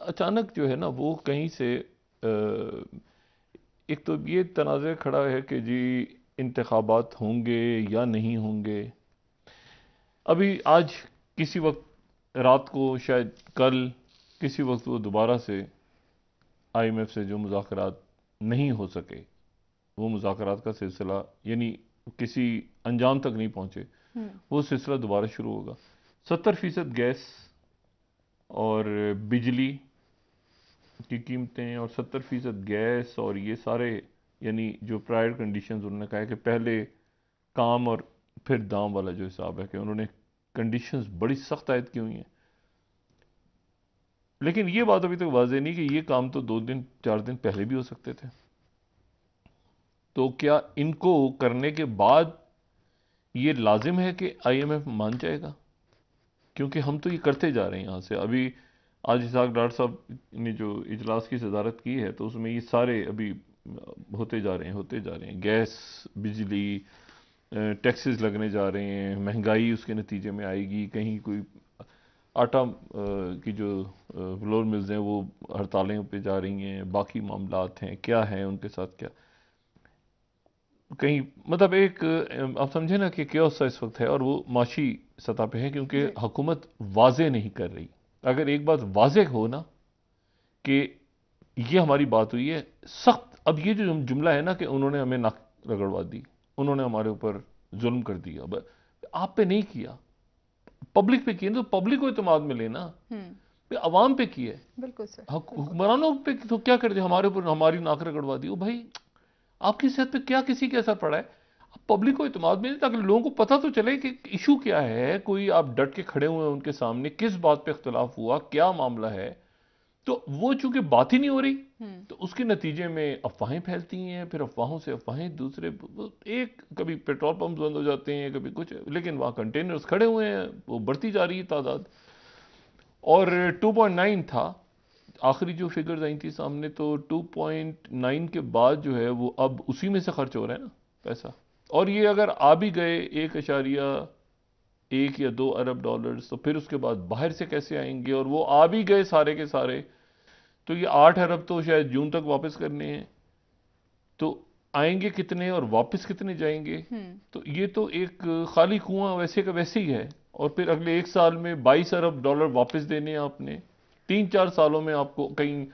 अचानक जो है ना वो कहीं से एक तो ये तनाज़े खड़ा है कि जी इंतखाबात होंगे या नहीं होंगे। अभी आज किसी वक्त रात को शायद कल किसी वक्त वो दोबारा से आईएमएफ से जो मुज़ाकरात नहीं हो सके, वो मुज़ाकरात का सिलसिला यानी किसी अंजाम तक नहीं पहुंचे, हम्म। वो सिलसिला दोबारा शुरू होगा। 70% गैस और बिजली की कीमतें और 70% गैस और ये सारे यानी जो प्रायर कंडीशंस उन्होंने कहा है कि पहले काम और फिर दाम वाला जो हिसाब है कि उन्होंने कंडीशंस बड़ी सख्त आयद की हुई हैं। लेकिन ये बात अभी तक वाजे नहीं कि ये काम तो 2 दिन 4 दिन पहले भी हो सकते थे। तो क्या इनको करने के बाद ये लाजिम है कि आईएमएफ मान जाएगा? क्योंकि हम तो ये करते जा रहे हैं यहाँ से। अभी आज इसहाक डॉक्टर साहब ने जो इजलास की सदारत की है तो उसमें ये सारे अभी होते जा रहे हैं गैस, बिजली, टैक्सेस लगने जा रहे हैं, महंगाई उसके नतीजे में आएगी, कहीं कोई आटा की जो फ्लोर मिल्स हैं वो हड़तालें पे जा रही हैं, बाकी मामलात हैं, क्या है उनके साथ क्या कहीं मतलब एक आप समझे ना कि क्या सा इस वक्त है और वो माशी सतह पे है क्योंकि जी। हुकूमत वाजे नहीं कर रही। अगर एक बात वाजे हो ना कि ये हमारी बात हुई है सख्त, अब ये जो जुमला है ना कि उन्होंने हमें नाक रगड़वा दी, उन्होंने हमारे ऊपर जुल्म कर दिया, आप पे नहीं किया, पब्लिक पे किया, तो पब्लिक को इत्मीनान में लेना, हम्म। अवाम पे किए, बिल्कुल सर। बिल्कुल। हुक्मरानों पे तो क्या कर दिया, हमारे ऊपर हमारी नाक रगड़वा दी। ओ भाई, आपकी सेहत पे क्या किसी के असर पड़ा है? आप पब्लिक को इत्मीनान में नहीं, ताकि लोगों को पता तो चले कि इशू क्या है, कोई आप डट के खड़े हुए हैं उनके सामने, किस बात पे इख्तलाफ हुआ, क्या मामला है। तो वो चूंकि बात ही नहीं हो रही हम्म। तो उसके नतीजे में अफवाहें फैलती हैं, फिर अफवाहों से अफवाहें दूसरे एक कभी पेट्रोल पंप बंद हो जाते हैं, कभी कुछ, लेकिन वहाँ कंटेनर्स खड़े हुए हैं, वो बढ़ती जा रही है तादाद। और 2.9 था आखिरी जो फिगर्स आई थी सामने, तो 2.9 के बाद जो है वो अब उसी में से खर्च हो रहा है ना पैसा। और ये अगर आ भी गए 1.1 या 2 अरब डॉलर्स, तो फिर उसके बाद बाहर से कैसे आएंगे, और वो आ भी गए सारे के सारे, तो ये 8 अरब तो शायद जून तक वापस करने हैं। तो आएंगे कितने और वापस कितने जाएंगे? हम्म। तो ये तो एक खाली कुआं वैसे का वैसे ही है। और फिर अगले 1 साल में 22 अरब डॉलर वापस देने हैं आपने, 3-4 सालों में आपको कहीं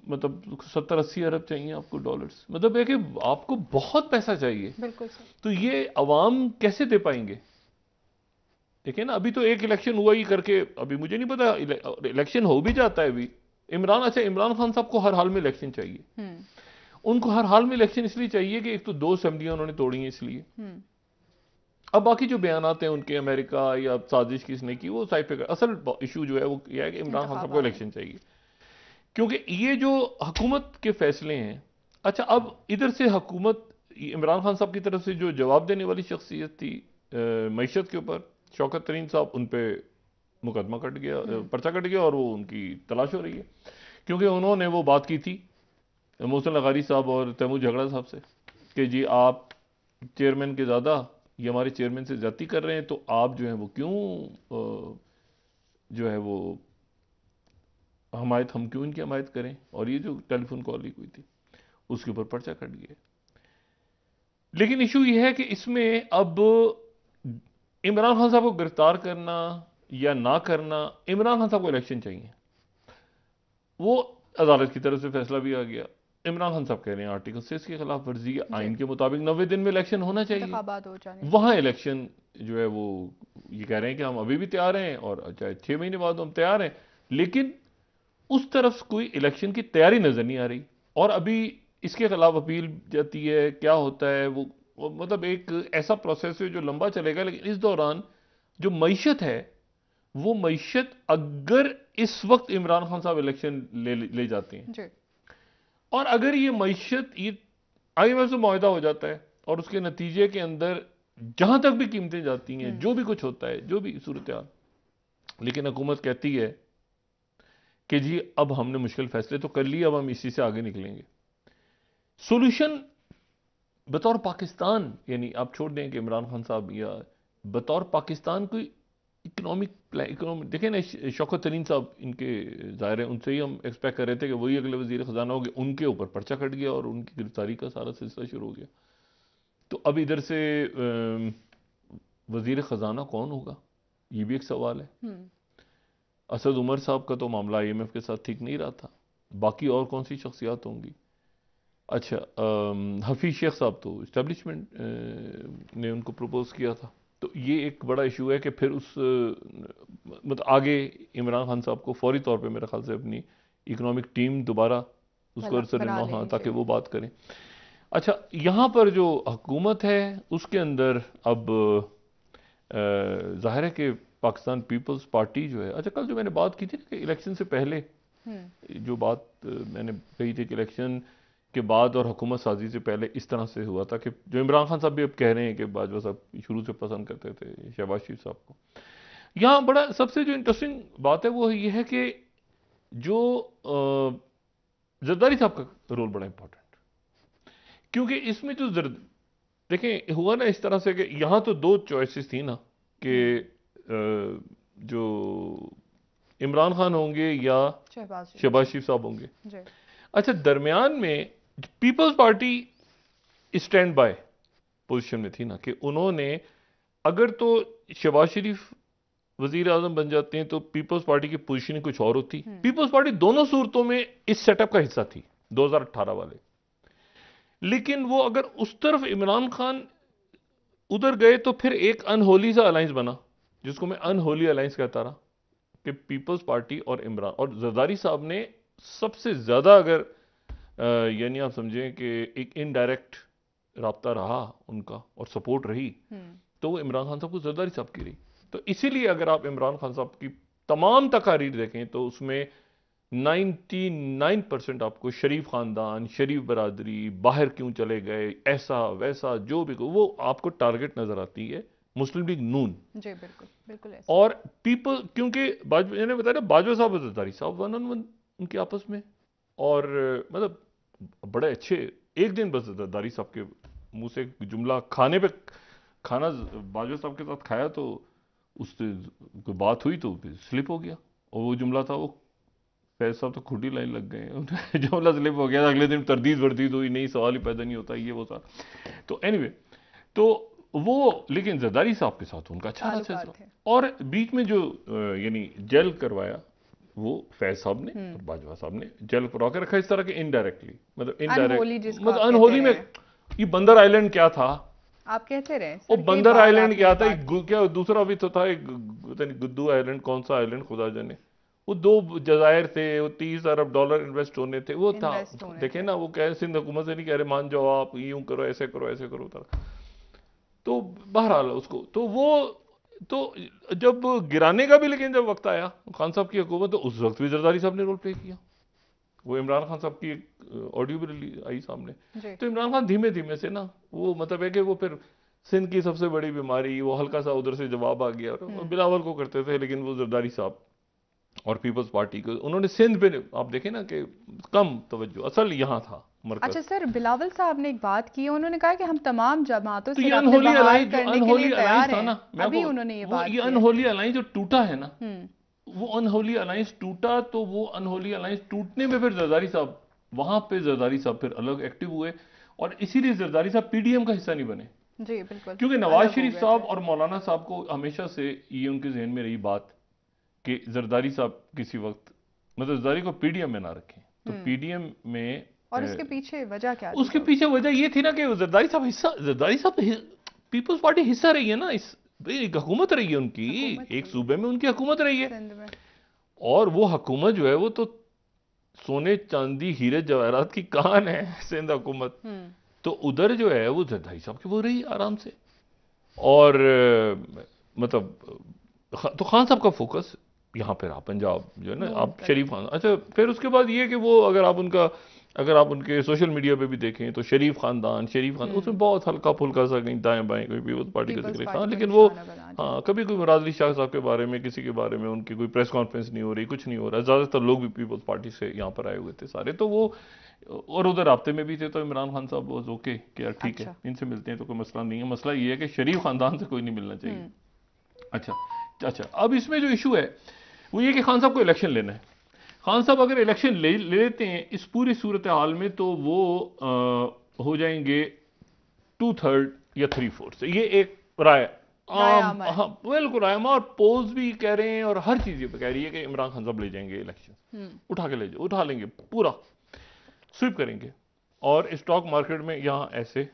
मतलब 70-80 अरब चाहिए आपको डॉलर्स, मतलब है कि आपको बहुत पैसा चाहिए। बिल्कुल सर। तो ये अवाम कैसे दे पाएंगे? देखिए ना, अभी तो एक इलेक्शन हुआ ही करके, अभी मुझे नहीं पता इलेक्शन हो भी जाता है अभी। इमरान खान साहब को हर हाल में इलेक्शन चाहिए। हम्म। उनको हर हाल में इलेक्शन इसलिए चाहिए कि एक तो 2 असेंबलियां उन्होंने तोड़ी हैं इसलिए। हम्म। अब बाकी जो बयानात हैं उनके, अमेरिका या साजिश किसने की, वो साइड पे असल इशू जो है वो यह है कि इमरान खान साहब को इंतखाबात है। इलेक्शन चाहिए। क्योंकि ये जो हुकूमत के फैसले हैं, अच्छा अब इधर से हुकूमत, इमरान खान साहब की तरफ से जो जवाब देने वाली शख्सियत थी मईशत के ऊपर, शौकत तरीन साहब, उन पे मुकदमा कट गया, हम्म। पर्चा कट गया, और वो उनकी तलाश हो रही है। क्योंकि उन्होंने वो बात की थी मोहसिन लगारी साहब और तैमूर झगड़ा साहब से कि जी आप चेयरमैन के ज़्यादा, ये हमारे चेयरमैन से ज्यादती कर रहे हैं, तो आप जो है वो क्यों जो है वो हमायत, हम क्यों इनकी हमायत करें। और ये जो टेलीफोन कॉल लीक हुई थी उसके ऊपर पर्चा कट गया। लेकिन इशू ये है कि इसमें अब इमरान खान साहब को गिरफ्तार करना या ना करना, इमरान खान साहब को इलेक्शन चाहिए, वो अदालत की तरफ से फैसला भी आ गया। इमरान खान साहब कह रहे हैं आर्टिकल 6 के खिलाफ वर्जी है, जी। आइन के मुताबिक 90 दिन में इलेक्शन होना चाहिए। इंतखाबात हो जाने वहां चाहिए। इलेक्शन जो है वो ये कह रहे हैं कि हम अभी भी तैयार हैं और चाहे 6 महीने बाद हम तैयार हैं। लेकिन उस तरफ कोई इलेक्शन की तैयारी नजर नहीं आ रही। और अभी इसके खिलाफ अपील जाती है, क्या होता है वो मतलब एक ऐसा प्रोसेस है जो लंबा चलेगा। लेकिन इस दौरान जो मईशत है, वो मईशत अगर इस वक्त इमरान खान साहब इलेक्शन ले जाते हैं, जी। और अगर ये मईशत ये आईएमएफ से मुआहदा हो जाता है और उसके नतीजे के अंदर जहां तक भी कीमतें जाती हैं, हम्म। जो भी कुछ होता है, जो भी सूरत हाल, लेकिन हुकूमत कहती है कि जी अब हमने मुश्किल फैसले तो कर लिए, अब हम इसी से आगे निकलेंगे। सोल्यूशन बतौर पाकिस्तान, यानी आप छोड़ दें कि इमरान खान साहब, या बतौर पाकिस्तान कोई इकोनॉमिक देखें ना, शौकत तरीन साहब इनके ज़ाहिर है उनसे ही हम एक्सपेक्ट कर रहे थे कि वही अगले वजीर ख़जाना हो गए, उनके ऊपर पर्चा कट गया और उनकी गिरफ्तारी का सारा सिलसिला शुरू हो गया। तो अब इधर से वजीर ख़जाना कौन होगा, ये भी एक सवाल है। असद उमर साहब का तो मामला IMF के साथ ठीक नहीं रहा था, बाकी और कौन सी शख्सियात होंगी। अच्छा, हफीज शेख साहब तो इस्टेब्लिशमेंट ने उनको प्रपोज किया था, तो ये एक बड़ा इशू है कि फिर उस मतलब आगे इमरान खान साहब को फौरी तौर पे मेरे ख्याल से अपनी इकोनॉमिक टीम दोबारा उसको रहनुमा, हाँ, ताकि वो बात करें। अच्छा, यहाँ पर जो हुकूमत है उसके अंदर अब जाहिर है कि पाकिस्तान पीपल्स पार्टी जो है, अच्छा कल जो मैंने बात की थी कि इलेक्शन से पहले जो बात मैंने कही थी कि इलेक्शन के बाद और हुकूमत साजी से पहले इस तरह से हुआ था कि जो इमरान खान साहब भी अब कह रहे हैं कि बाजवा साहब शुरू से पसंद करते थे शहबाज शरीफ साहब को। यहाँ बड़ा सबसे जो इंटरेस्टिंग बात है वो ये है कि जो जरदारी साहब का रोल बड़ा इंपॉर्टेंट, क्योंकि इसमें जो देखें हुआ ना इस तरह से कि यहाँ तो दो चॉइसेस थी ना कि जो इमरान खान होंगे या शहबाज शरीफ साहब होंगे। अच्छा, दरमियान में Peoples Party stand by position में थी ना कि उन्होंने अगर तो शहबाज शरीफ वजीर आजम बन जाते हैं तो पीपल्स पार्टी की पोजीशन कुछ और होती। पीपल्स पार्टी दोनों सूरतों में इस सेटअप का हिस्सा थी 2018 वाले, लेकिन वो अगर उस तरफ इमरान खान उधर गए तो फिर एक अनहोली सा अलायंस बना, जिसको मैं अनहोली अलायंस कहता रहा, कि पीपल्स पार्टी और इमरान और जरदारी साहब ने सबसे ज्यादा अगर यानी आप समझें कि एक इनडायरेक्ट राब्ता रहा उनका और सपोर्ट रही तो वो इमरान खान साहब को जरदारी साहब की रही। तो इसीलिए अगर आप इमरान खान साहब की तमाम तकारीर देखें तो उसमें 99% आपको शरीफ खानदान, शरीफ बरादरी, बाहर क्यों चले गए, ऐसा वैसा जो भी वो आपको टारगेट नजर आती है मुस्लिम लीग नून। जी बिल्कुल बिल्कुल ऐसा। और पीपल क्योंकि मैंने बताया बाजवा साहब और जरदारी साहब 1-on-1 उनके आपस में, और मतलब बड़े अच्छे। एक दिन बस जरदारी साहब के मुंह से जुमला खाना बाजवा साहब के साथ खाया तो उससे कोई बात हुई तो स्लिप हो गया, और वो जुमला था वो फैज साहब तो खुद ही लाइन लग गए जुमला स्लिप हो गया, अगले दिन तरदीद वर्दीद हुई, नहीं सवाल ही पैदा नहीं होता, ये वो था। तो एनीवे तो वो, लेकिन जरदारी साहब के साथ उनका अच्छा सिलसिला, और बीच में जो यानी जेल करवाया वो फैज साहब ने और बाजवा साहब ने जेल करवा के रखा इस तरह के इनडायरेक्टली, मतलब इनडायरेक्ट, मतलब अनहोली में। ये बंदर आइलैंड क्या था आप कहते रहे, वो बंदर आइलैंड क्या था, क्या दूसरा भी तो था एक गुद्दू आइलैंड, कौन सा आइलैंड खुदा जाने, वो 2 जजायर थे, वो $30 अरब इन्वेस्ट होने थे, वो था। देखे ना वो कह सिंध हुकूमत से नहीं कह रहे मान जाओ आप यूं करो ऐसे करो ऐसे करो तो बहरहाल उसको तो वो तो जब गिराने का भी लेकिन जब वक्त आया खान साहब की हुकूमत तो उस वक्त भी जरदारी साहब ने रोल प्ले किया। वो इमरान खान साहब की एक ऑडियो भी आई सामने, तो इमरान खान धीमे धीमे से ना वो मतलब है कि वो फिर सिंध की सबसे बड़ी बीमारी वो हल्का सा उधर से जवाब आ गया, और बिलावल को करते थे, लेकिन वो जरदारी साहब और पीपल्स पार्टी को उन्होंने सिंध पे आप देखें ना कि कम तवज्जो असल यहाँ था मरकज। अच्छा सर, बिलावल साहब ने एक बात की, उन्होंने कहा कि हम तमाम जमातों से अनहोली अलायंस था ना, अभी उन्होंने ये बात की, ये अनहोली अलायंस जो टूटा है ना, वो अनहोली अलायंस टूटा, तो वो अनहोली अलायंस टूटने में फिर जरदारी साहब वहां पे जरदारी साहब फिर अलग एक्टिव हुए, और इसीलिए जरदारी साहब PDM का हिस्सा नहीं बने। जी बिल्कुल, क्योंकि नवाज शरीफ साहब और मौलाना साहब को हमेशा से ये उनके जहन में रही बात कि जरदारी साहब किसी वक्त मतलब जरदारी को PDM में ना रखें, तो PDM में, और इसके पीछे वजह क्या थी? उसके पीछे वजह ये थी ना कि जरदारी साहब पीपल्स पार्टी हिस्सा रही है ना, इस एक हुकूमत रही है उनकी, एक सूबे में उनकी हुकूमत रही है, और वो हुकूमत जो है वो तो सोने चांदी हीरे जवाहरात की कान है सिंध हुकूमत, तो उधर जो है वो जरदारी साहब की वो रही आराम से, और मतलब तो खान साहब का फोकस यहाँ पे रहा पंजाब जो है ना, आप शरीफ खान। अच्छा, फिर उसके बाद ये कि वो अगर आप उनके सोशल मीडिया पे भी देखें तो शरीफ खानदान उसमें बहुत हल्का फुल्का सा कहीं दाएं बाएं कोई पीपल्स पार्टी का जिक्र था, लेकिन वो हाँ कभी कोई मुराद अली शाह साहब के बारे में किसी के बारे में उनकी कोई प्रेस कॉन्फ्रेंस नहीं हो रही, कुछ नहीं हो रहा, ज्यादातर लोग भी पीपल्स पार्टी से यहाँ पर आए हुए थे सारे, तो वो और उधर राब्ते में भी थे, तो इमरान खान साहब वॉज ओके कि यार ठीक है इनसे मिलते हैं तो कोई मसला नहीं है, मसला ये है कि शरीफ खानदान से कोई नहीं मिलना चाहिए। अच्छा, अच्छा, अब इसमें जो इशू है वो ये कि खान साहब को इलेक्शन लेना है। खान साहब अगर इलेक्शन ले लेते हैं इस पूरी सूरत हाल में, तो वो हो जाएंगे 2/3 या 3/4 से। ये एक राय राय आम, आम है। हाँ बिल्कुल आम, और पोल्स भी कह रहे हैं और हर चीज ये कह रही है कि इमरान खान साहब ले जाएंगे इलेक्शन, उठा के उठा लेंगे, पूरा स्वीप करेंगे। और स्टॉक मार्केट में यहाँ ऐसे,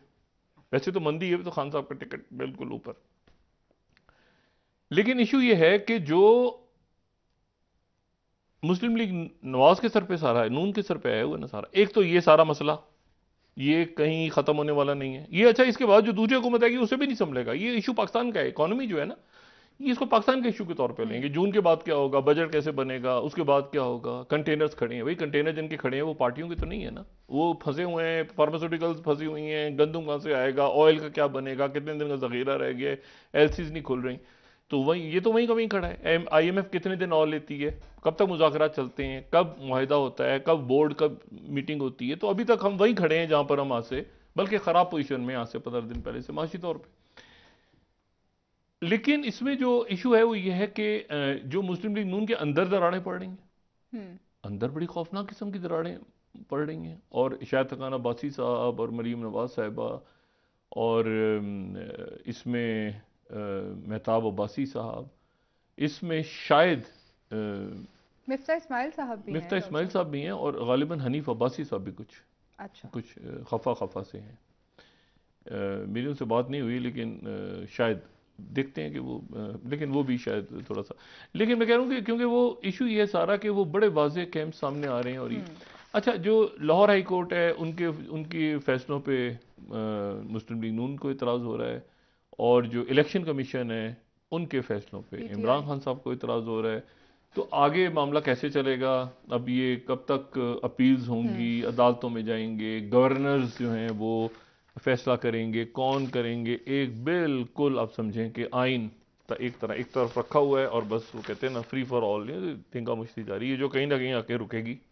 वैसे तो मंदी है तो खान साहब का टिकट बिल्कुल ऊपर। लेकिन इशू ये है कि जो मुस्लिम लीग नवाज के सर पे सारा है, नून के सर पे आया हुआ ना सारा, एक तो ये सारा मसला ये कहीं खत्म होने वाला नहीं है ये। अच्छा, इसके बाद जो दूसरी हुकूमत आएगी उसे भी नहीं संभलेगा ये इशू। पाकिस्तान का है, इकोनॉमी जो है ना, ये इसको पाकिस्तान के इशू के तौर पे लेंगे। जून के बाद क्या होगा, बजट कैसे बनेगा, उसके बाद क्या होगा। कंटेनर्स खड़े हैं भाई, कंटेनर जिनके खड़े हैं वो पार्टियों के तो नहीं है ना, वो फंसे हुए हैं, फार्मास्यूटिकल्स फंसी हुई हैं, गंदम कहाँ से आएगा, ऑयल का क्या बनेगा, कितने दिन का जखीरा रह गया है, एलसीज नहीं खुल रही। तो वही, ये तो वहीं का वहीं खड़ा है। आईएमएफ कितने दिन और लेती है, कब तक मुज़ाकरात चलते हैं, कब मुआहिदा होता है, कब बोर्ड कब मीटिंग होती है। तो अभी तक हम वहीं खड़े हैं जहां पर हम आज से, बल्कि खराब पोजीशन में आज से 15 दिन पहले से माशी तौर पे। लेकिन इसमें जो इशू है वो ये है कि जो मुस्लिम लीग नून के अंदर दरारें पड़ रही हैं, अंदर बड़ी खौफनाक किस्म की दरारें पड़ रही हैं। और शायद थकान अब्बासी साहब और मरीम नवाज साहिबा, और इसमें मेहताब अब्बासी साहब, इसमें शायद मिफ्ता इस्माइल साहब भी हैं, मिफ्ता इस्माइल साहब भी हैं, और गालिबन हनीफ अब्बासी साहब भी कुछ अच्छा कुछ खफा से हैं। मेरी उनसे बात नहीं हुई, लेकिन शायद देखते हैं कि वो लेकिन वो भी शायद थोड़ा सा। लेकिन मैं कह रहा हूँ कि क्योंकि वो इशू ये है सारा कि वो बड़े वाज़ेह कैंप सामने आ रहे हैं। और ये अच्छा, जो लाहौर हाई कोर्ट है उनके फैसलों पे मुस्लिम लीग नून को इतराज़ हो रहा है, और जो इलेक्शन कमीशन है उनके फैसलों पे इमरान खान साहब को इतराज़ हो रहा है। तो आगे मामला कैसे चलेगा, अब ये कब तक अपील्स होंगी, अदालतों में जाएंगे, गवर्नर्स जो हैं वो फैसला करेंगे, कौन करेंगे। एक बिल्कुल आप समझें कि आइन एक तरफ रखा हुआ है, और बस वो कहते हैं ना फ्री फॉर ऑल, थिंका मुश्ती जा रही है, जो कहीं ना कहीं आके रुकेगी।